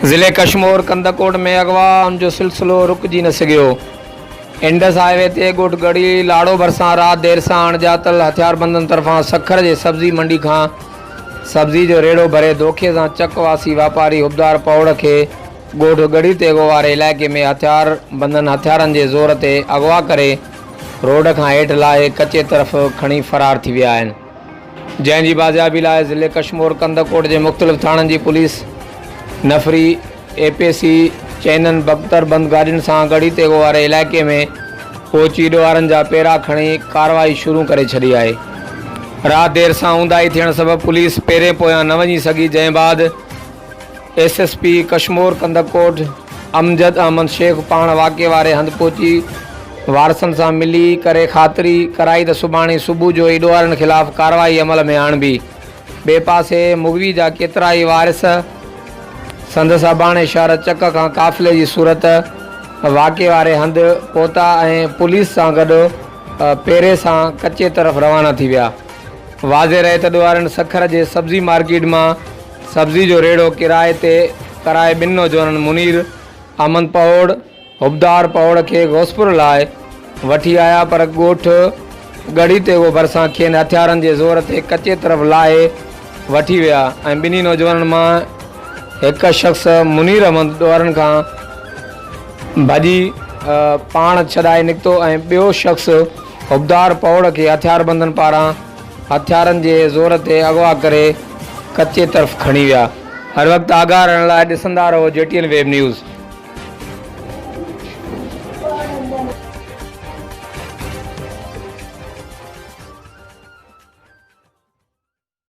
ज़िले कशमोर कंदकोट में अगवाउनि जो सिलसिलो रुकिजी न सघियो। इंडस हाईवे ते गोटगड़ी लाड़ो भरिसां राति देर सां अणॼातल हथियारबंदनि तरफ़ां सखर जे सब्ज़ी मंडी खां सब्ज़ी जो रेड़ो भरे दोखे सां चकवासी वापारी हुबदार पौड़ खे गोटगड़ी ते वारे इलाइक़े में हथियारबंदनि हथियारनि जे ज़ोर ते अगवा करे रोड खां हेठि लाहे कचे तरफ़ खणी फरार थी विया आहिनि, जंहिंजी बाज़ियाबी लाइ ज़िले कशमोर कंदकोट जे मुख़्तलिफ़ थाणनि जी पुलिस नफ़री APC चैनन बख़्तरबंद गाॾियुनि सां गड़ी ते वारे इलाइक़े में पहुची ॾोहारनि जा पेरा खणी कार्रवाई शुरू करे छॾी आहे। राति देर सां ऊंदाही थियण सबबि पुलिस पेरे पोयां न वञी सघी, जंहिं बाद SSP कशमोर कंदकोट अमजद अहमद शेख पाण वाक़े वारे हंधि पहुची वारसनि सां मिली करे ख़ातिरी कराई त सुभाणे सुबुह जो ई ॾोहारनि ख़िलाफ़ कार्रवाई अमल में आणिबी। ॿिए पासे मुगवी जा केतिरा ई वारिस संदसि अबाणे शहर चक खां काफ़िले जी सूरत वाक़े वारे हंधि पहुता ऐं पुलिस सां गॾु पेरे सां कचे तरफ़ रवाना थी विया। वाज़े रहे त ॾोहारनि सखर जे सब्ज़ी मार्केट मां सब्ज़ी जो रेड़ो किराए ते कराए ॿिनि नौजवाननि मुनीर अमन पौड़ हुबदार पौड़ खे घोसपुर लाइ वठी आया, पर ॻोठ गड़ी ते उहो भरिसां खेनि हथियारनि जे ज़ोर ते कचे तरफ़ लाहे वठी विया ऐं ॿिन्ही नौजवाननि मां हिकु शख़्स मुनीर अहमद ॾोहारनि खां भॼी पाण छॾाए निकितो ऐं ॿियो शख़्स हुबदार पौड़ खे हथियारबंदनि पारां हथियारनि जे ज़ोर ते अगवा करे कचे तरफ़ खणी विया। हर वक़्तु आगाह रहण लाइ ॾिसंदा रहो JTN वेब न्यूज़।